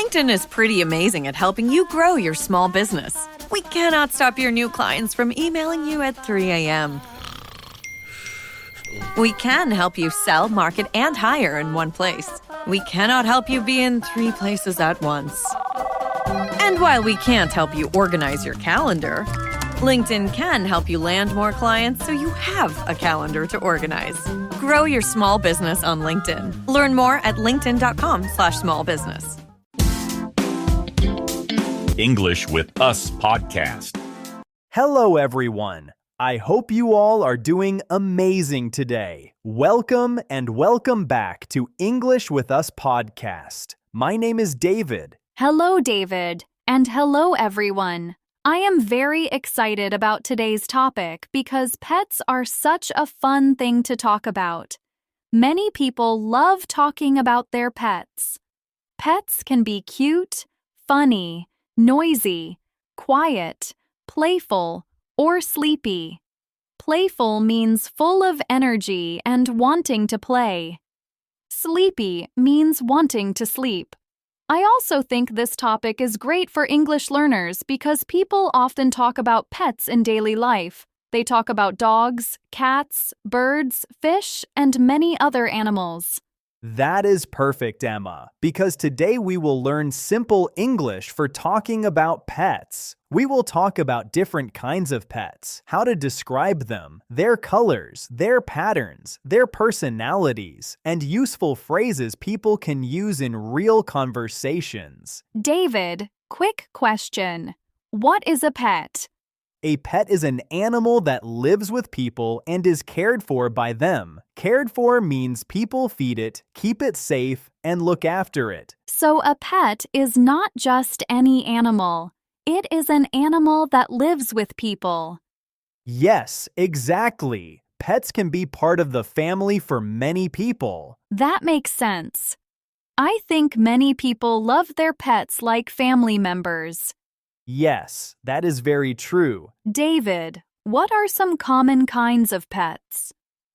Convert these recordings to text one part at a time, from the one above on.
LinkedIn is pretty amazing at helping you grow your small business. We cannot stop your new clients from emailing you at 3 a.m. We can help you sell, market, and hire in one place. We cannot help you be in 3 places at once. And while we can't help you organize your calendar, LinkedIn can help you land more clients so you have a calendar to organize. Grow your small business on LinkedIn. Learn more at linkedin.com/smallbusiness. English with Us podcast. Hello, everyone. I hope you all are doing amazing today. Welcome and welcome back to English with Us podcast. My name is David. Hello, David, and hello, everyone. I am very excited about today's topic because pets are such a fun thing to talk about. Many people love talking about their pets. Pets can be cute, funny, noisy, quiet, playful, or sleepy. Playful means full of energy and wanting to play. Sleepy means wanting to sleep. I also think this topic is great for English learners because people often talk about pets in daily life. They talk about dogs, cats, birds, fish, and many other animals. That is perfect, Emma, because today we will learn simple English for talking about pets. We will talk about different kinds of pets, how to describe them, their colors, their patterns, their personalities, and useful phrases people can use in real conversations. David, quick question. What is a pet? A pet is an animal that lives with people and is cared for by them. Cared for means people feed it, keep it safe, and look after it. So a pet is not just any animal. It is an animal that lives with people. Yes, exactly. Pets can be part of the family for many people. That makes sense. I think many people love their pets like family members. Yes, that is very true. David, what are some common kinds of pets?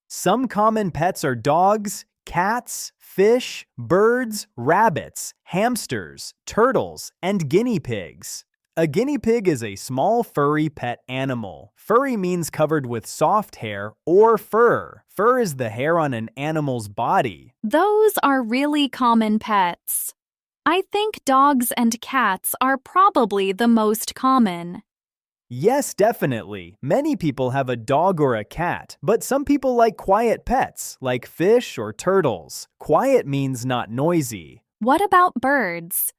Some common pets are dogs, cats, fish, birds, rabbits, hamsters, turtles, and guinea pigs. A guinea pig is a small furry pet animal. Furry means covered with soft hair or fur. Fur is the hair on an animal's body. Those are really common pets. I think dogs and cats are probably the most common. Yes, definitely. Many people have a dog or a cat, but some people like quiet pets, like fish or turtles. Quiet means not noisy. What about birds?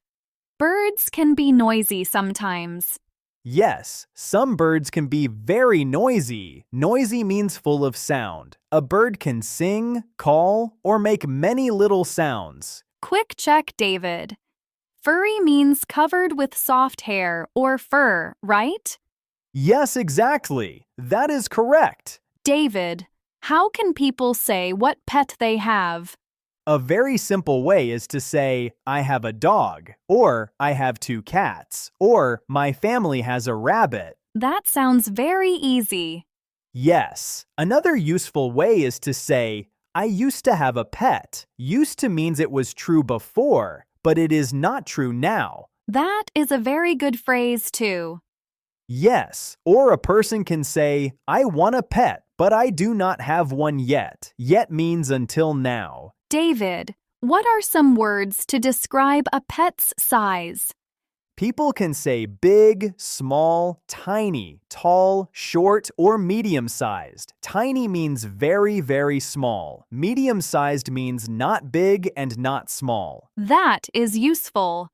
Birds can be noisy sometimes. Yes, some birds can be very noisy. Noisy means full of sound. A bird can sing, call, or make many little sounds. Quick check, David. Furry means covered with soft hair or fur, right? Yes, exactly. That is correct. David, how can people say what pet they have? A very simple way is to say, I have a dog, or I have 2 cats, or my family has a rabbit. That sounds very easy. Yes. Another useful way is to say, I used to have a pet. Used to means it was true before, but it is not true now. That is a very good phrase, too. Yes, or a person can say, I want a pet, but I do not have one yet. Yet means until now. David, what are some words to describe a pet's size? People can say big, small, tiny, tall, short, or medium-sized. Tiny means very, very small. Medium-sized means not big and not small. That is useful.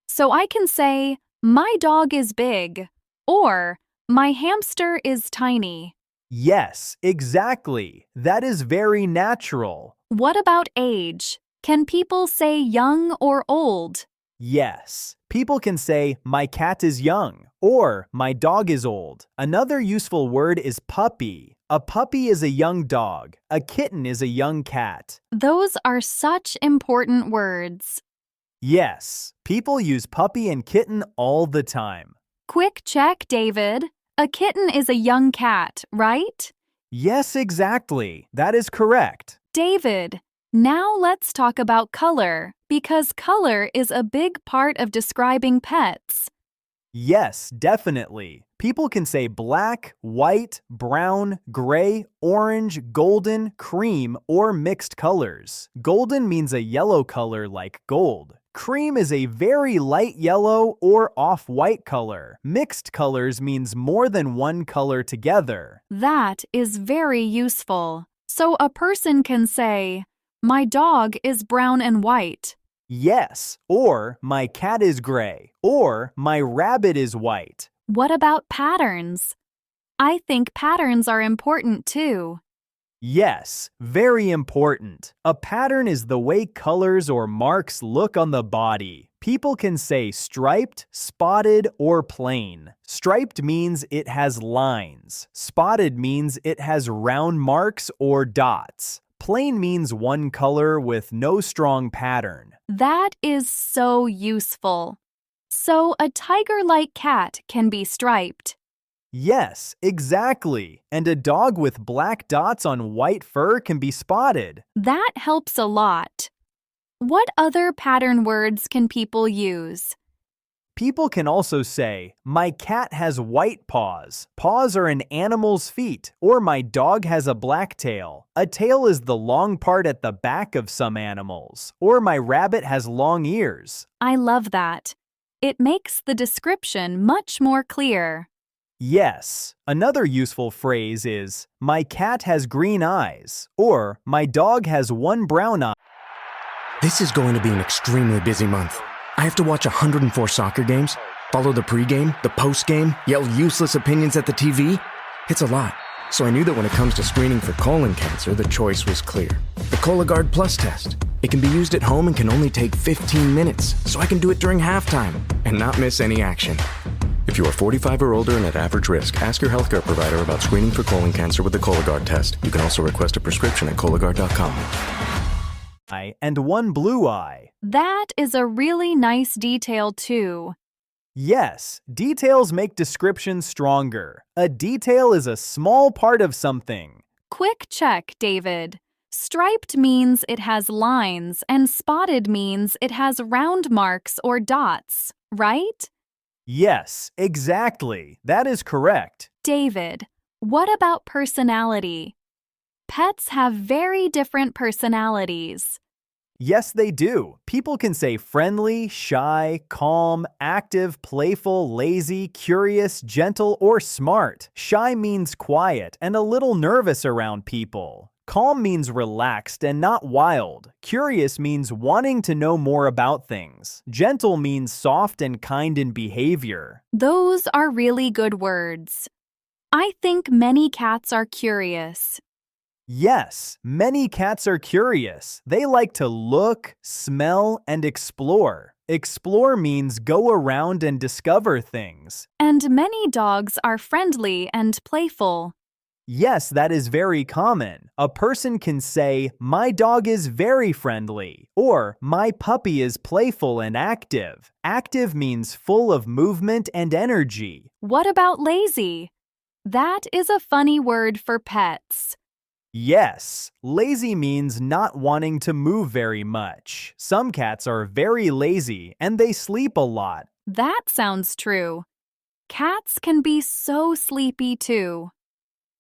So I can say, my dog is big, or my hamster is tiny. Yes, exactly. That is very natural. What about age? Can people say young or old? Yes. People can say, my cat is young, or my dog is old. Another useful word is puppy. A puppy is a young dog. A kitten is a young cat. Those are such important words. Yes, people use puppy and kitten all the time. Quick check, David. A kitten is a young cat, right? Yes, exactly. That is correct. David, Now let's talk about color, because color is a big part of describing pets. Yes, definitely. People can say black, white, brown, gray, orange, golden, cream, or mixed colors. Golden means a yellow color like gold. Cream is a very light yellow or off-white color. Mixed colors means more than one color together. That is very useful. So a person can say, "My dog is brown and white." Yes, or my cat is gray, or my rabbit is white. What about patterns? I think patterns are important too. Yes, very important. A pattern is the way colors or marks look on the body. People can say striped, spotted, or plain. Striped means it has lines. Spotted means it has round marks or dots. Plain means one color with no strong pattern. That is so useful. So a tiger-like cat can be striped. Yes, exactly. And a dog with black dots on white fur can be spotted. That helps a lot. What other pattern words can people use? People can also say, my cat has white paws. Paws are an animal's feet. Or my dog has a black tail. A tail is the long part at the back of some animals. Or my rabbit has long ears. I love that. It makes the description much more clear. Yes, another useful phrase is, my cat has green eyes. Or my dog has one brown eye. This is going to be an extremely busy month. I have to watch 104 soccer games, follow the pregame, the postgame, yell useless opinions at the TV. It's a lot. So I knew that when it comes to screening for colon cancer, the choice was clear. The Cologuard Plus test. It can be used at home and can only take 15 minutes, so I can do it during halftime and not miss any action. If you are 45 or older and at average risk, ask your healthcare provider about screening for colon cancer with the Cologuard test. You can also request a prescription at Cologuard.com. And one blue eye. That is a really nice detail too. Yes, details make descriptions stronger. A detail is a small part of something. Quick check, David. Striped means it has lines and spotted means it has round marks or dots, right? Yes, exactly. That is correct. David, what about personality? Pets have very different personalities. Yes, they do. People can say friendly, shy, calm, active, playful, lazy, curious, gentle, or smart. Shy means quiet and a little nervous around people. Calm means relaxed and not wild. Curious means wanting to know more about things. Gentle means soft and kind in behavior. Those are really good words. I think many cats are curious. Yes, many cats are curious. They like to look, smell, and explore. Explore means go around and discover things. And many dogs are friendly and playful. Yes, that is very common. A person can say, my dog is very friendly, or my puppy is playful and active. Active means full of movement and energy. What about lazy? That is a funny word for pets. Yes, lazy means not wanting to move very much. Some cats are very lazy and they sleep a lot. That sounds true. Cats can be so sleepy too.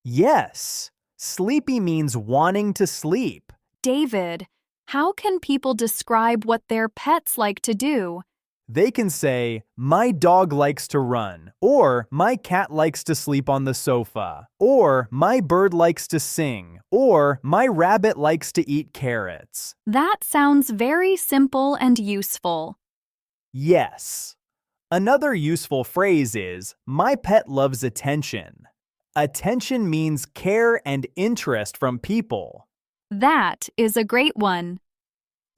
Yes, sleepy means wanting to sleep. David, how can people describe what their pets like to do? They can say, my dog likes to run, or my cat likes to sleep on the sofa, or my bird likes to sing, or my rabbit likes to eat carrots. That sounds very simple and useful. Yes. Another useful phrase is, my pet loves attention. Attention means care and interest from people. That is a great one.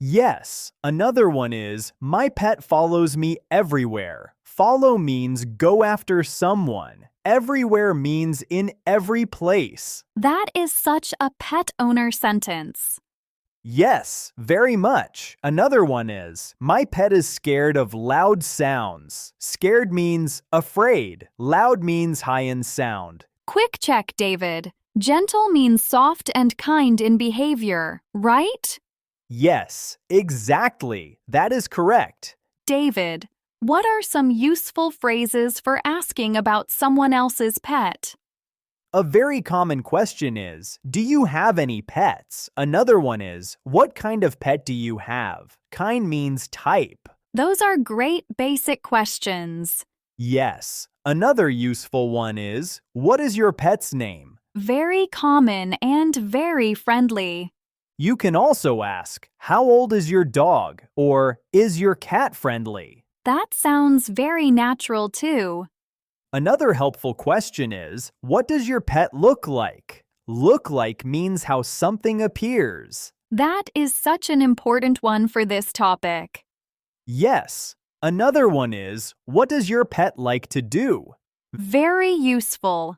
Yes, another one is, my pet follows me everywhere. Follow means go after someone. Everywhere means in every place. That is such a pet owner sentence. Yes, very much. Another one is, my pet is scared of loud sounds. Scared means afraid. Loud means high in sound. Quick check, David. Gentle means soft and kind in behavior, right? Yes, exactly. That is correct. David, what are some useful phrases for asking about someone else's pet? A very common question is, do you have any pets? Another one is, what kind of pet do you have? Kind means type. Those are great basic questions. Yes. Another useful one is, what is your pet's name? Very common and very friendly. You can also ask, how old is your dog? Or, is your cat friendly? That sounds very natural too. Another helpful question is, what does your pet look like? Look like means how something appears. That is such an important one for this topic. Yes. Another one is, what does your pet like to do? Very useful.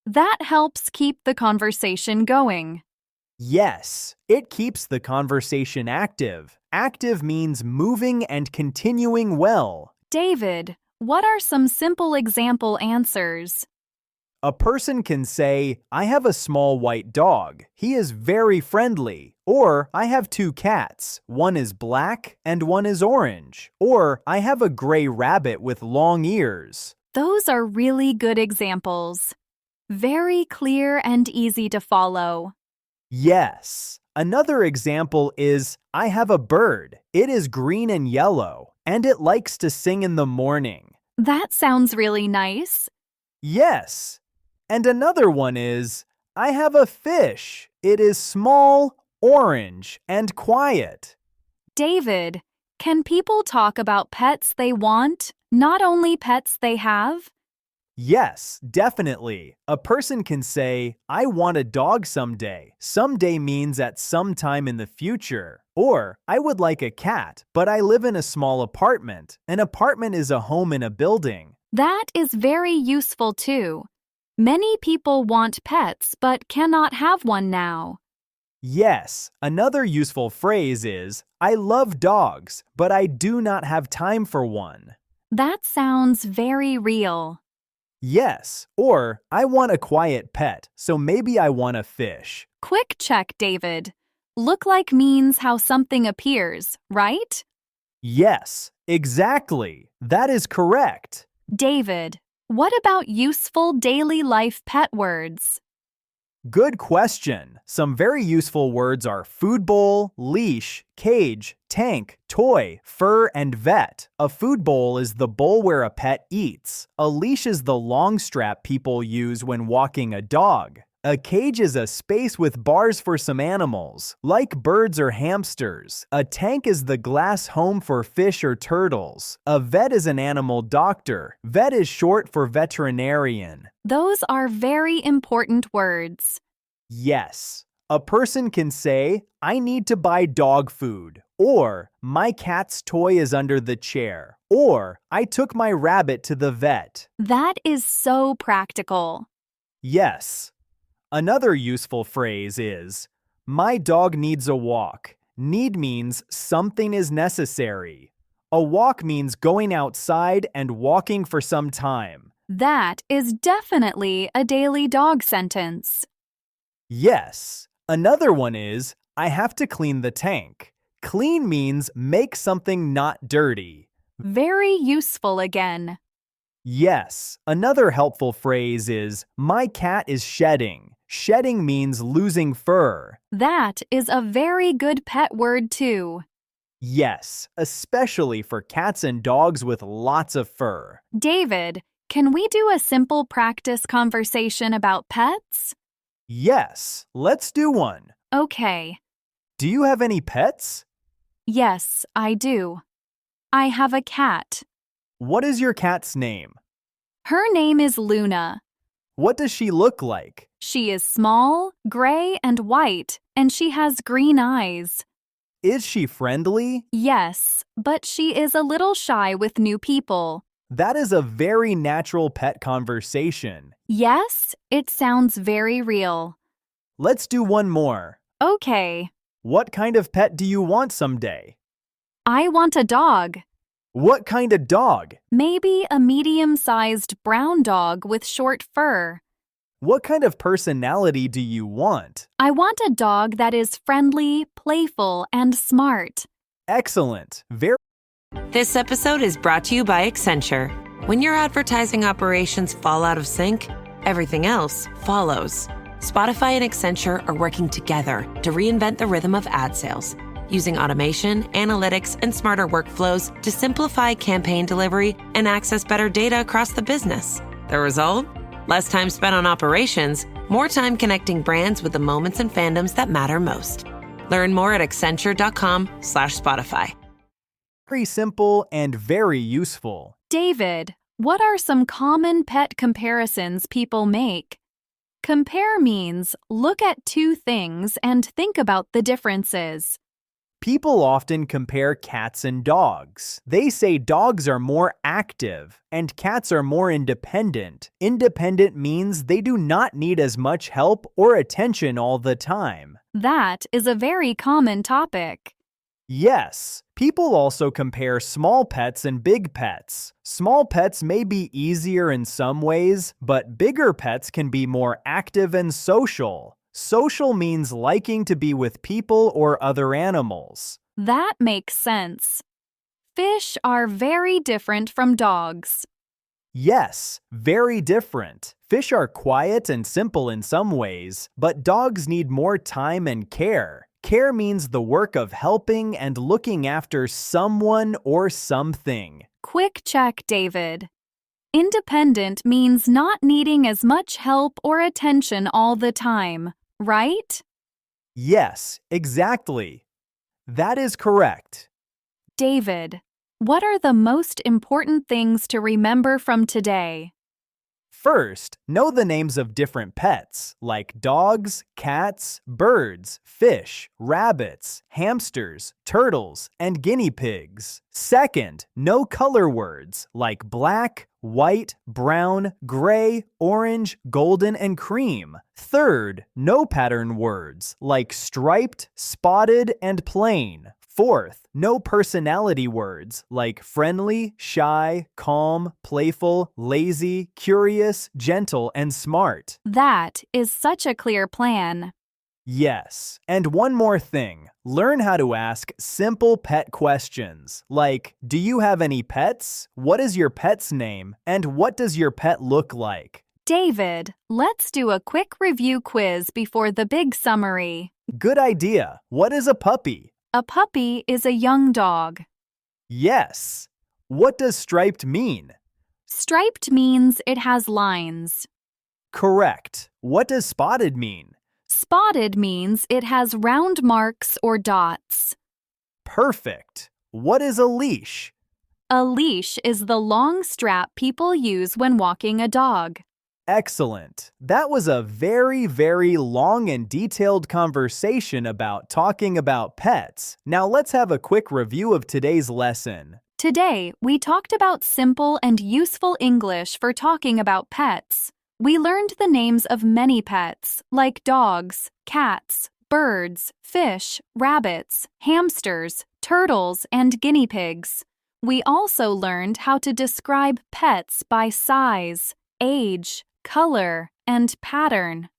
That helps keep the conversation going. Yes, it keeps the conversation active. Active means moving and continuing well. David, what are some simple example answers? A person can say, I have a small white dog. He is very friendly. Or, I have 2 cats. One is black and one is orange. Or, I have a gray rabbit with long ears. Those are really good examples. Very clear and easy to follow. Yes. Another example is, I have a bird. It is green and yellow, and it likes to sing in the morning. That sounds really nice. Yes. And another one is, I have a fish. It is small, orange, and quiet. David, can people talk about pets they want, not only pets they have? Yes, definitely. A person can say, I want a dog someday. Someday means at some time in the future. Or, I would like a cat, but I live in a small apartment. An apartment is a home in a building. That is very useful too. Many people want pets but cannot have one now. Yes, another useful phrase is, I love dogs, but I do not have time for one. That sounds very real. Yes, or I want a quiet pet, so maybe I want a fish. Quick check, David. Look like means how something appears, right? Yes, exactly. That is correct. David, what about useful daily life pet words? Good question. Some very useful words are food bowl, leash, cage, tank, toy, fur, and vet. A food bowl is the bowl where a pet eats. A leash is the long strap people use when walking a dog. A cage is a space with bars for some animals, like birds or hamsters. A tank is the glass home for fish or turtles. A vet is an animal doctor. Vet is short for veterinarian. Those are very important words. Yes. A person can say, I need to buy dog food. Or, my cat's toy is under the chair. Or, I took my rabbit to the vet. That is so practical. Yes. Another useful phrase is, my dog needs a walk. Need means something is necessary. A walk means going outside and walking for some time. That is definitely a daily dog sentence. Yes. Another one is, I have to clean the tank. Clean means make something not dirty. Very useful again. Yes. Another helpful phrase is, my cat is shedding. Shedding means losing fur. That is a very good pet word too. Yes, especially for cats and dogs with lots of fur. David, can we do a simple practice conversation about pets? Yes, let's do one. Okay. Do you have any pets? Yes, I do. I have a cat. What is your cat's name? Her name is Luna. What does she look like? She is small, gray, and white, and she has green eyes. Is she friendly? Yes, but she is a little shy with new people. That is a very natural pet conversation. Yes, it sounds very real. Let's do one more. Okay. What kind of pet do you want someday? I want a dog. What kind of dog? Maybe a medium-sized brown dog with short fur. What kind of personality do you want? I want a dog that is friendly, playful, and smart. Excellent. This episode is brought to you by Accenture. When your advertising operations fall out of sync, everything else follows. Spotify and Accenture are working together to reinvent the rhythm of ad sales, using automation, analytics, and smarter workflows to simplify campaign delivery and access better data across the business. The result? Less time spent on operations, more time connecting brands with the moments and fandoms that matter most. Learn more at accenture.com/Spotify. Very simple and very useful. David, what are some common pet comparisons people make? Compare means look at two things and think about the differences. People often compare cats and dogs. They say dogs are more active and cats are more independent. Independent means they do not need as much help or attention all the time. That is a very common topic. Yes, people also compare small pets and big pets. Small pets may be easier in some ways, but bigger pets can be more active and social. Social means liking to be with people or other animals. That makes sense. Fish are very different from dogs. Yes, very different. Fish are quiet and simple in some ways, but dogs need more time and care. Care means the work of helping and looking after someone or something. Quick check, David. Independent means not needing as much help or attention all the time, right? Yes, exactly. That is correct. David, what are the most important things to remember from today? First, know the names of different pets, like dogs, cats, birds, fish, rabbits, hamsters, turtles, and guinea pigs. Second, know color words, like black, white, brown, gray, orange, golden, and cream. Third, know pattern words, like striped, spotted, and plain. Fourth, know personality words like friendly, shy, calm, playful, lazy, curious, gentle, and smart. That is such a clear plan. Yes, and one more thing. Learn how to ask simple pet questions like, do you have any pets? What is your pet's name? And what does your pet look like? David, let's do a quick review quiz before the big summary. Good idea. What is a puppy? A puppy is a young dog. Yes. What does striped mean? Striped means it has lines. Correct. What does spotted mean? Spotted means it has round marks or dots. Perfect. What is a leash? A leash is the long strap people use when walking a dog. Excellent. That was a very, very long and detailed conversation about talking about pets. Now let's have a quick review of today's lesson. Today, we talked about simple and useful English for talking about pets. We learned the names of many pets, like dogs, cats, birds, fish, rabbits, hamsters, turtles, and guinea pigs. We also learned how to describe pets by size, age, color, and pattern.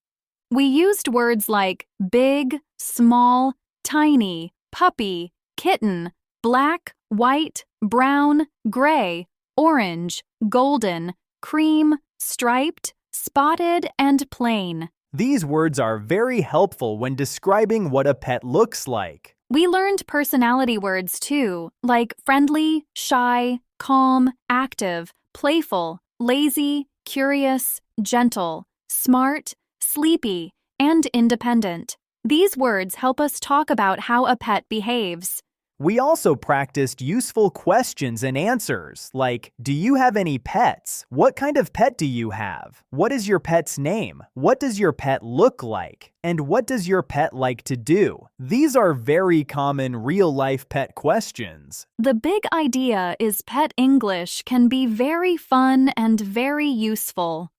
We used words like big, small, tiny, puppy, kitten, black, white, brown, gray, orange, golden, cream, striped, spotted, and plain. These words are very helpful when describing what a pet looks like. We learned personality words too, like friendly, shy, calm, active, playful, lazy, curious, gentle, smart, sleepy, and independent. These words help us talk about how a pet behaves. We also practiced useful questions and answers, like, do you have any pets? What kind of pet do you have? What is your pet's name? What does your pet look like? And what does your pet like to do? These are very common real-life pet questions. The big idea is pet English can be very fun and very useful.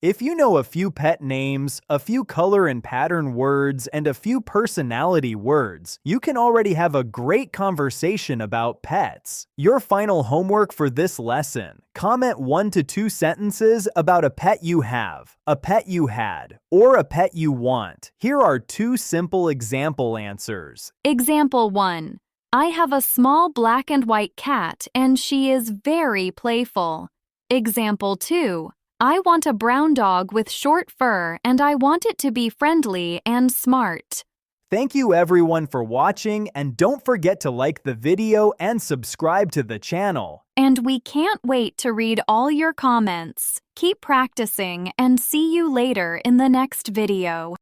If you know a few pet names, a few color and pattern words, and a few personality words, you can already have a great conversation about pets. Your final homework for this lesson: comment 1 to 2 sentences about a pet you have, a pet you had, or a pet you want. Here are 2 simple example answers. Example 1. I have a small black and white cat and she is very playful. Example 2. I want a brown dog with short fur and I want it to be friendly and smart. Thank you everyone for watching, and don't forget to like the video and subscribe to the channel. And we can't wait to read all your comments. Keep practicing and see you later in the next video.